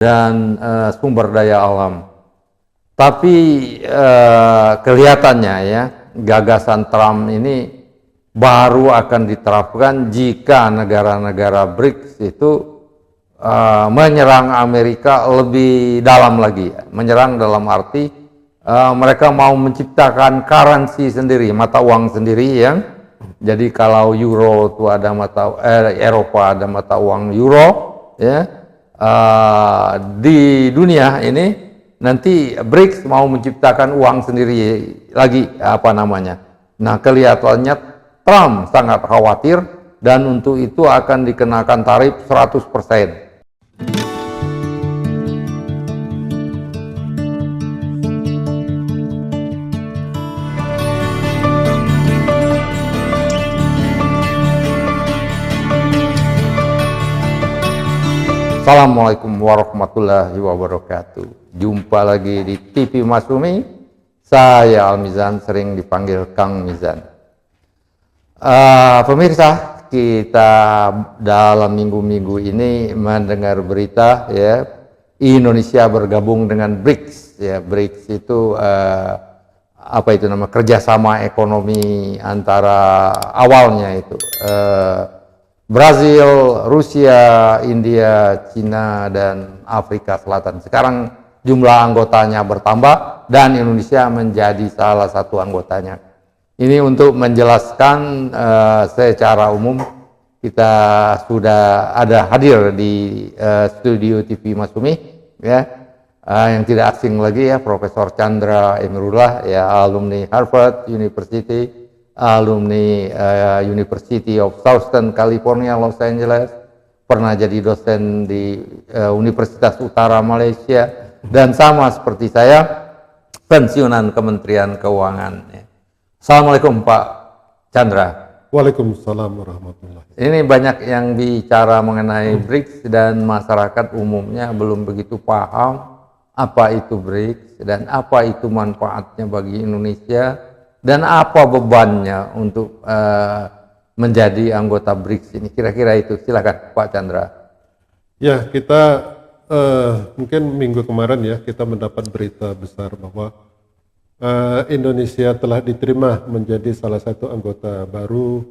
dan sumber daya alam. Tapi kelihatannya ya, gagasan Trump ini baru akan diterapkan jika negara-negara BRICS itu menyerang Amerika lebih dalam lagi. Menyerang dalam arti mereka mau menciptakan currency sendiri, mata uang sendiri yang jadi kalau euro itu ada Eropa ada mata uang euro ya. Di dunia ini nanti BRICS mau menciptakan uang sendiri lagi apa namanya. Nah, kelihatannya Trump sangat khawatir dan untuk itu akan dikenakan tarif 100%. Assalamualaikum warahmatullahi wabarakatuh. Jumpa lagi di TV Mas Umi. Saya Al Mizan, sering dipanggil Kang Mizan. Pemirsa, kita dalam minggu-minggu ini mendengar berita ya, Indonesia bergabung dengan BRICS. Ya, BRICS itu apa itu nama kerjasama ekonomi antara awalnya itu Brazil, Rusia, India, Cina, dan Afrika Selatan. Sekarang jumlah anggotanya bertambah dan Indonesia menjadi salah satu anggotanya. Ini untuk menjelaskan secara umum, kita sudah ada hadir di studio TV Mas Umi, ya, yang tidak asing lagi ya, Profesor Chandra Emirullah, ya, alumni Harvard University, alumni University of Southern California, Los Angeles, pernah jadi dosen di Universitas Utara Malaysia, dan sama seperti saya, pensiunan Kementerian Keuangan. Assalamualaikum Pak Chandra. Waalaikumsalam warahmatullahi wabarakatuh. Ini banyak yang bicara mengenai BRICS dan masyarakat umumnya belum begitu paham apa itu BRICS dan apa itu manfaatnya bagi Indonesia dan apa bebannya untuk menjadi anggota BRICS ini. Kira-kira itu, silakan Pak Chandra. Ya, kita mungkin minggu kemarin ya kita mendapat berita besar bahwa Indonesia telah diterima menjadi salah satu anggota baru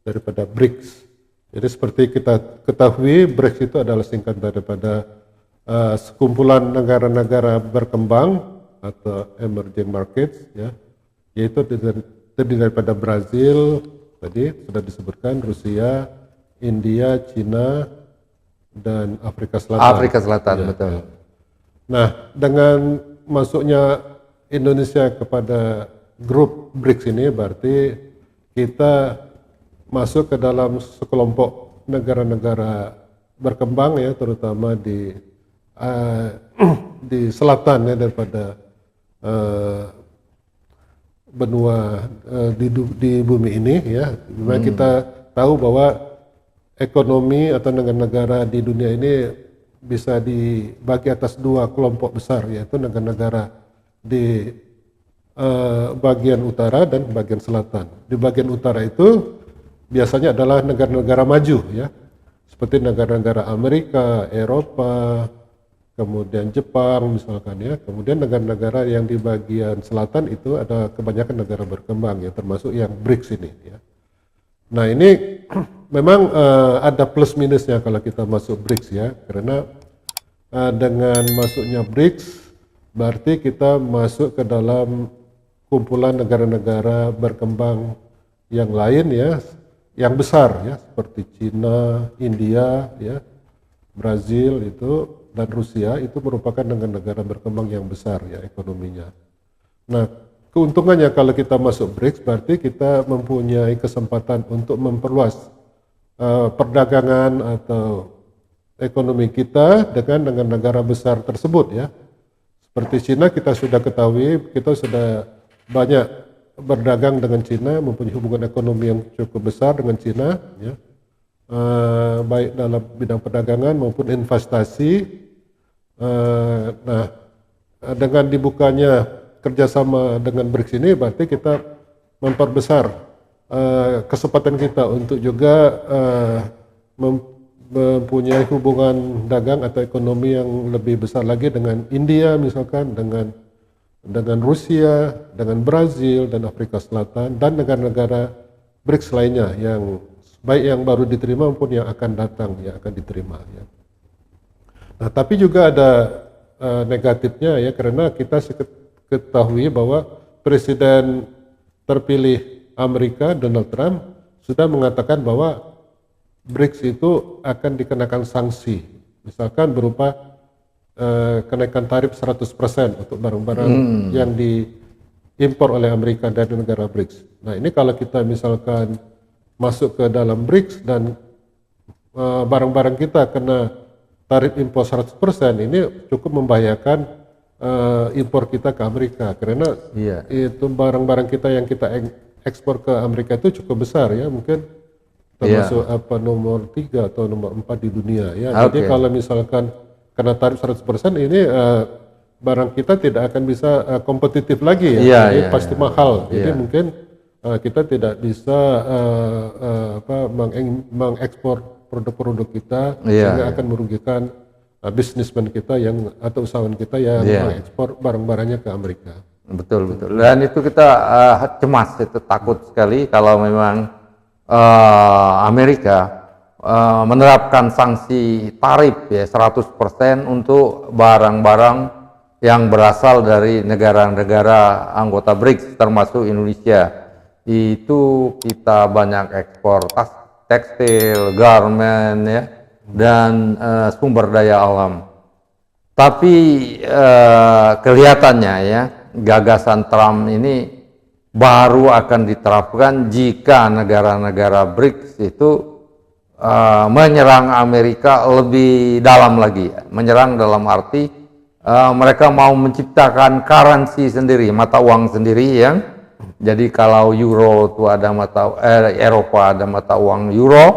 daripada BRICS. Jadi seperti kita ketahui, BRICS itu adalah singkatan daripada sekumpulan negara-negara berkembang atau emerging markets ya, yaitu terdiri daripada Brazil, tadi sudah disebutkan, Rusia, India, Cina, dan Afrika Selatan. Afrika Selatan, ya, betul. Ya. Nah, dengan masuknya Indonesia kepada grup BRICS ini berarti kita masuk ke dalam sekelompok negara-negara berkembang ya, terutama di selatan ya daripada benua di bumi ini ya. Memang kita tahu bahwa ekonomi atau negara-negara di dunia ini bisa dibagi atas dua kelompok besar, yaitu negara-negara di bagian utara dan bagian selatan. Di bagian utara itu biasanya adalah negara-negara maju ya, seperti negara-negara Amerika, Eropa, kemudian Jepang misalkan ya. Kemudian negara-negara yang di bagian selatan itu ada kebanyakan negara berkembang ya, termasuk yang BRICS ini ya. Nah, ini memang ada plus minusnya kalau kita masuk BRICS ya, karena dengan masuknya BRICS berarti kita masuk ke dalam kumpulan negara-negara berkembang yang lain ya, yang besar ya, seperti Cina, India ya, Brazil itu, dan Rusia itu merupakan negara berkembang yang besar ya ekonominya. Nah, keuntungannya kalau kita masuk BRICS berarti kita mempunyai kesempatan untuk memperluas perdagangan atau ekonomi kita dengan negara besar tersebut ya. Seperti Cina, kita sudah ketahui, kita sudah banyak berdagang dengan Cina, mempunyai hubungan ekonomi yang cukup besar dengan Cina ya. Baik dalam bidang perdagangan maupun investasi. Nah, dengan dibukanya kerjasama dengan BRICS ini berarti kita memperbesar kesempatan kita untuk juga mempunyai hubungan dagang atau ekonomi yang lebih besar lagi dengan India misalkan, dengan Rusia, dengan Brazil dan Afrika Selatan dan negara-negara BRICS lainnya yang baik yang baru diterima maupun yang akan datang yang akan diterima ya. Nah, tapi juga ada negatifnya ya, karena kita ketahui bahwa Presiden terpilih Amerika Donald Trump sudah mengatakan bahwa BRICS itu akan dikenakan sanksi, misalkan berupa kenaikan tarif 100% untuk barang-barang yang diimpor oleh Amerika dari negara BRICS. Nah, ini kalau kita misalkan masuk ke dalam BRICS dan barang-barang kita kena tarif impor 100%, ini cukup membahayakan impor kita ke Amerika, karena itu barang-barang kita yang kita ekspor ke Amerika itu cukup besar ya, mungkin termasuk nomor 3 atau nomor 4 di dunia ya. Jadi kalau misalkan kena tarif 100% ini barang kita tidak akan bisa kompetitif lagi ya. Jadi pasti mahal. Jadi mungkin kita tidak bisa mengekspor produk-produk kita sehingga akan merugikan bisnismen kita yang atau usahawan kita yang mengekspor barang-barangnya ke Amerika. Betul. Dan itu kita cemas, itu takut sekali kalau memang Amerika menerapkan sanksi tarif ya 100% untuk barang-barang yang berasal dari negara-negara anggota BRICS termasuk Indonesia. Itu kita banyak ekspor tekstil, garment ya, dan sumber daya alam. Tapi kelihatannya ya gagasan Trump ini baru akan diterapkan jika negara-negara BRICS itu menyerang Amerika lebih dalam lagi. Menyerang dalam arti mereka mau menciptakan currency sendiri, mata uang sendiri yang jadi kalau euro itu ada Eropa ada mata uang euro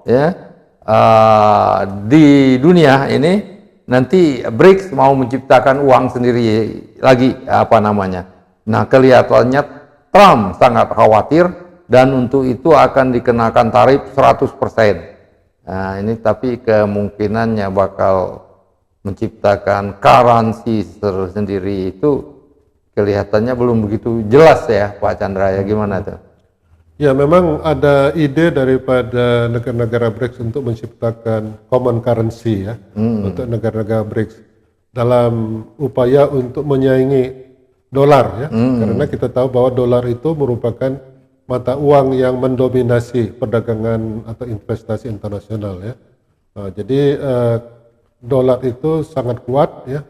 ya. Di dunia ini nanti BRICS mau menciptakan uang sendiri lagi Nah, kelihatannya Trump sangat khawatir dan untuk itu akan dikenakan tarif 100%. Nah, ini tapi kemungkinannya bakal menciptakan currency sendiri itu kelihatannya belum begitu jelas ya Pak Chandra, ya gimana tuh? Ya, memang ada ide daripada negara-negara BRICS untuk menciptakan common currency ya untuk negara-negara BRICS dalam upaya untuk menyaingi dolar ya, karena kita tahu bahwa dolar itu merupakan mata uang yang mendominasi perdagangan atau investasi internasional ya. Nah, jadi dolar itu sangat kuat ya,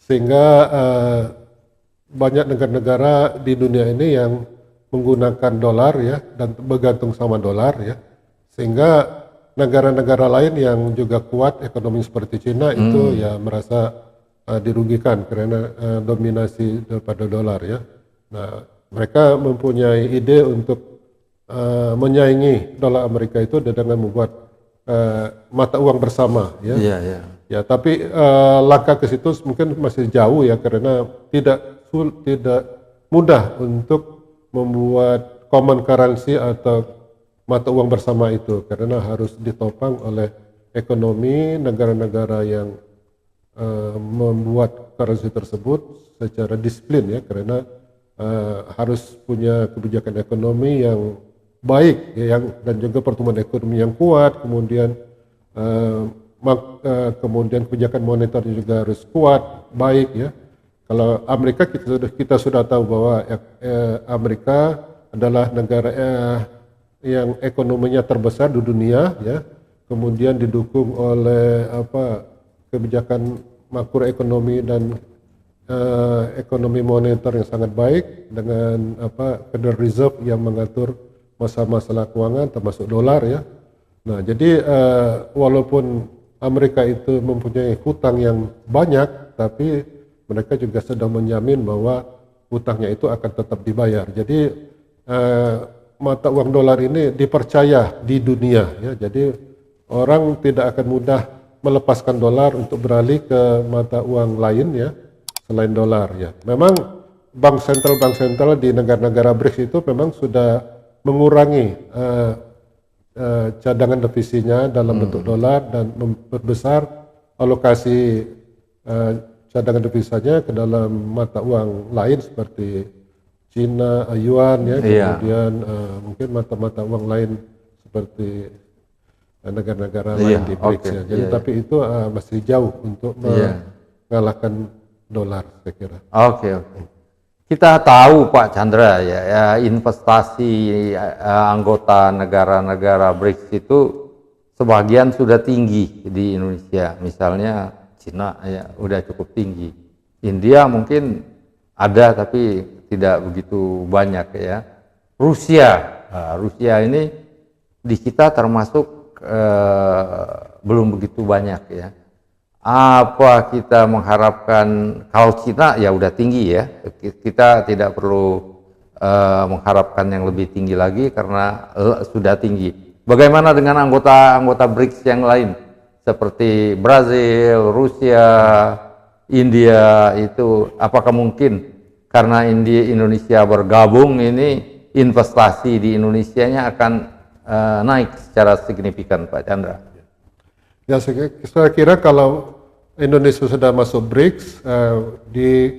sehingga banyak negara-negara di dunia ini yang menggunakan dolar ya dan bergantung sama dolar ya, sehingga negara-negara lain yang juga kuat ekonomi seperti Cina itu ya merasa dirugikan karena dominasi daripada dolar ya. Nah, mereka mempunyai ide untuk menyaingi dolar Amerika itu dengan membuat mata uang bersama ya. Ya, tapi langkah ke situ mungkin masih jauh ya, karena tidak mudah untuk membuat common currency atau mata uang bersama itu, karena harus ditopang oleh ekonomi negara-negara yang membuat currency tersebut secara disiplin ya, karena harus punya kebijakan ekonomi yang baik ya, dan juga pertumbuhan ekonomi yang kuat, kemudian kemudian kebijakan moneter juga harus kuat, baik ya. Kalau Amerika kita sudah tahu bahwa Amerika adalah negara yang ekonominya terbesar di dunia ya, kemudian didukung oleh kebijakan makroekonomi dan ekonomi moneter yang sangat baik dengan Federal Reserve yang mengatur masalah-masalah keuangan termasuk dolar ya. Nah, jadi walaupun Amerika itu mempunyai hutang yang banyak, tapi mereka juga sedang menjamin bahwa hutangnya itu akan tetap dibayar. Jadi mata uang dolar ini dipercaya di dunia ya. Jadi orang tidak akan mudah melepaskan dolar untuk beralih ke mata uang lain ya selain dolar ya. Memang bank sentral di negara-negara BRICS itu memang sudah mengurangi cadangan devisinya dalam bentuk dolar dan memperbesar alokasi cadangan devisanya ke dalam mata uang lain seperti Cina, yuan ya, kemudian mungkin mata uang lain seperti negara-negara lain di BRICS ya. Jadi tapi itu masih jauh untuk mengalahkan dolar, saya kira. Oke. Kita tahu Pak Chandra ya, investasi anggota negara-negara BRICS itu sebagian sudah tinggi di Indonesia. Misalnya Cina ya udah cukup tinggi. India mungkin ada tapi tidak begitu banyak ya. Rusia ini di kita termasuk belum begitu banyak ya. Apa kita mengharapkan, kalau Cina ya udah tinggi ya, kita tidak perlu mengharapkan yang lebih tinggi lagi karena sudah tinggi. Bagaimana dengan anggota BRICS yang lain seperti Brazil, Rusia, India itu apakah mungkin karena Indonesia bergabung ini investasi di Indonesianya akan naik secara signifikan, Pak Chandra? Ya, saya kira kalau Indonesia sudah masuk BRICS, di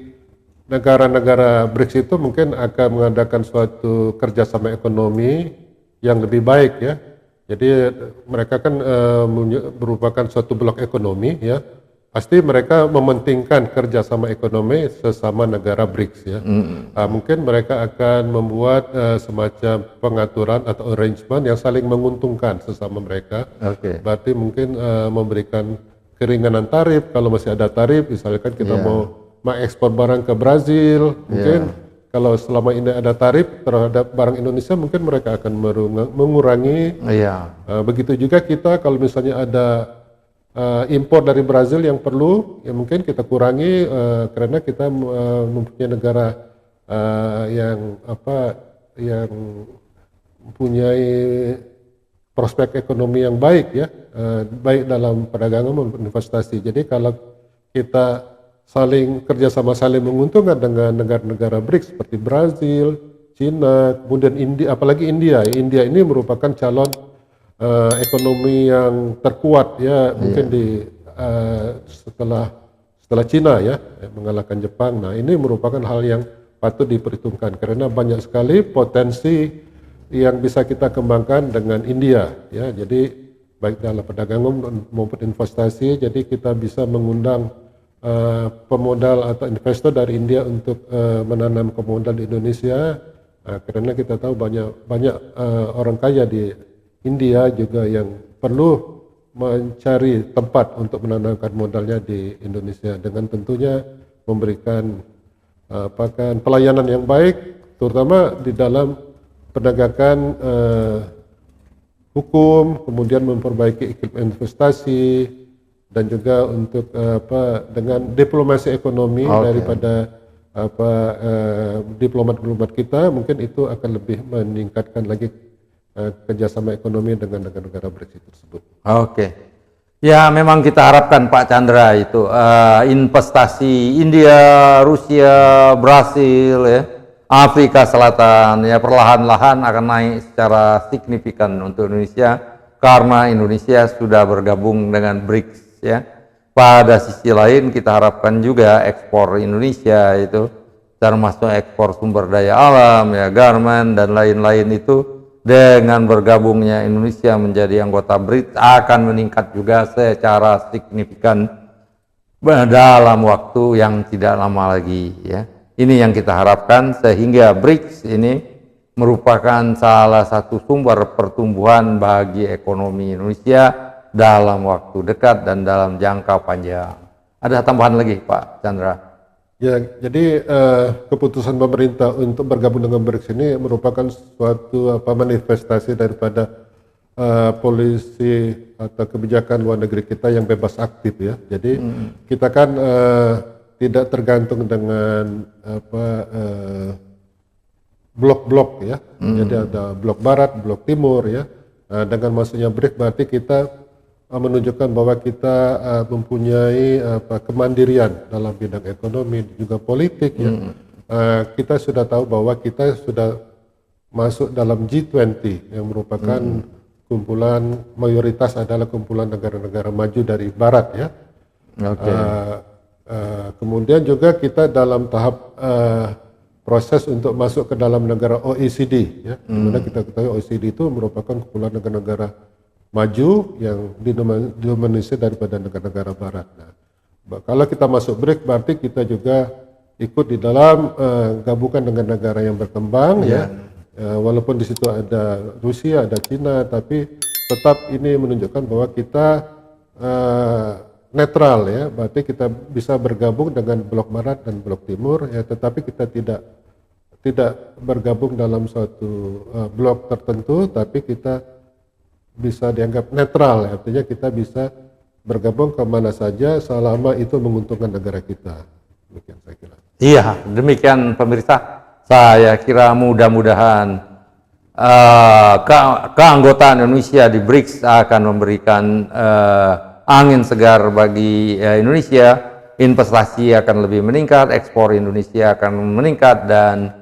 negara-negara BRICS itu mungkin akan mengadakan suatu kerjasama ekonomi yang lebih baik ya. Jadi mereka kan merupakan suatu blok ekonomi ya. Pasti mereka mementingkan kerjasama ekonomi sesama negara BRICS ya. Mungkin mereka akan membuat semacam pengaturan atau arrangement yang saling menguntungkan sesama mereka. Berarti mungkin memberikan keringanan tarif kalau masih ada tarif, misalkan kita mau mengekspor barang ke Brazil, mungkin kalau selama ini ada tarif terhadap barang Indonesia, mungkin mereka akan mengurangi. Begitu juga kita kalau misalnya ada impor dari Brazil yang perlu, ya mungkin kita kurangi karena kita mempunyai negara yang mempunyai prospek ekonomi yang baik ya, baik dalam perdagangan maupun investasi. Jadi kalau kita saling kerjasama, saling menguntungkan dengan negara-negara BRICS seperti Brazil, Cina, kemudian India, apalagi India. India ini merupakan calon ekonomi yang terkuat ya, mungkin di setelah Cina ya, mengalahkan Jepang. Nah ini merupakan hal yang patut diperhitungkan karena banyak sekali potensi yang bisa kita kembangkan dengan India ya. Jadi baik dalam perdagangan maupun investasi, jadi kita bisa mengundang pemodal atau investor dari India untuk menanam modal di Indonesia, karena kita tahu banyak orang kaya di India juga yang perlu mencari tempat untuk menanamkan modalnya di Indonesia dengan tentunya memberikan pelayanan yang baik, terutama di dalam penegakan hukum, kemudian memperbaiki iklim investasi, dan juga untuk dengan diplomasi ekonomi daripada diplomat-diplomat kita, mungkin itu akan lebih meningkatkan lagi kerjasama ekonomi dengan negara-negara BRICS tersebut. Ya memang kita harapkan Pak Chandra itu investasi India, Rusia, Brasil ya, Afrika Selatan ya perlahan-lahan akan naik secara signifikan untuk Indonesia karena Indonesia sudah bergabung dengan BRICS ya. Pada sisi lain kita harapkan juga ekspor Indonesia itu termasuk ekspor sumber daya alam ya, garmen dan lain-lain itu dengan bergabungnya Indonesia menjadi anggota BRICS akan meningkat juga secara signifikan dalam waktu yang tidak lama lagi ya. Ini yang kita harapkan sehingga BRICS ini merupakan salah satu sumber pertumbuhan bagi ekonomi Indonesia dalam waktu dekat dan dalam jangka panjang. Ada tambahan lagi Pak Chandra? Ya, jadi keputusan pemerintah untuk bergabung dengan BRICS ini merupakan suatu manifestasi daripada polisi atau kebijakan luar negeri kita yang bebas aktif ya. Jadi kita kan tidak tergantung dengan blok-blok ya. Jadi ada blok barat, blok timur ya. Dengan masuknya BRICS berarti kita menunjukkan bahwa kita mempunyai kemandirian dalam bidang ekonomi juga politik ya. Kita sudah tahu bahwa kita sudah masuk dalam G20 yang merupakan kumpulan mayoritas adalah kumpulan negara-negara maju dari Barat ya. Oke. Kemudian juga kita dalam tahap proses untuk masuk ke dalam negara OECD ya, dimana kita ketahui OECD itu merupakan kumpulan negara-negara maju yang didominasi daripada negara-negara Barat. Nah, kalau kita masuk BRIC berarti kita juga ikut di dalam gabungan dengan negara yang berkembang ya. Walaupun di situ ada Rusia, ada Cina, tapi tetap ini menunjukkan bahwa kita netral ya, berarti kita bisa bergabung dengan blok barat dan blok timur ya, tetapi kita tidak bergabung dalam suatu blok tertentu, tapi kita bisa dianggap netral ya, artinya kita bisa bergabung kemana saja selama itu menguntungkan negara kita. Demikian saya kira. Iya, demikian pemirsa. Saya kira mudah-mudahan keanggotaan Indonesia di BRICS akan memberikan angin segar bagi Indonesia, investasi akan lebih meningkat, ekspor Indonesia akan meningkat, dan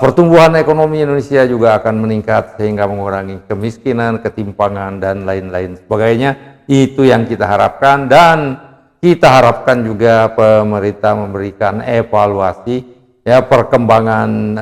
pertumbuhan ekonomi Indonesia juga akan meningkat sehingga mengurangi kemiskinan, ketimpangan, dan lain-lain sebagainya. Itu yang kita harapkan, dan kita harapkan juga pemerintah memberikan evaluasi ya perkembangan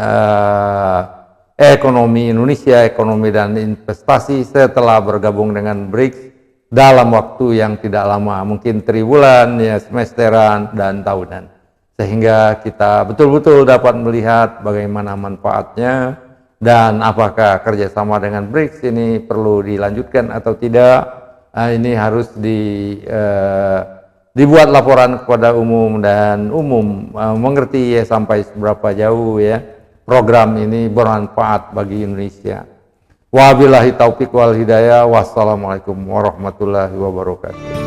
ekonomi Indonesia, ekonomi dan investasi setelah bergabung dengan BRICS dalam waktu yang tidak lama, mungkin 3 bulan, ya, semesteran, dan tahunan. Sehingga kita betul-betul dapat melihat bagaimana manfaatnya dan apakah kerjasama dengan BRICS ini perlu dilanjutkan atau tidak. Ini harus dibuat laporan kepada umum, dan umum mengerti ya sampai seberapa jauh ya program ini bermanfaat bagi Indonesia. Wabillahi taufik wal hidayah. Wassalamualaikum warahmatullahi wabarakatuh.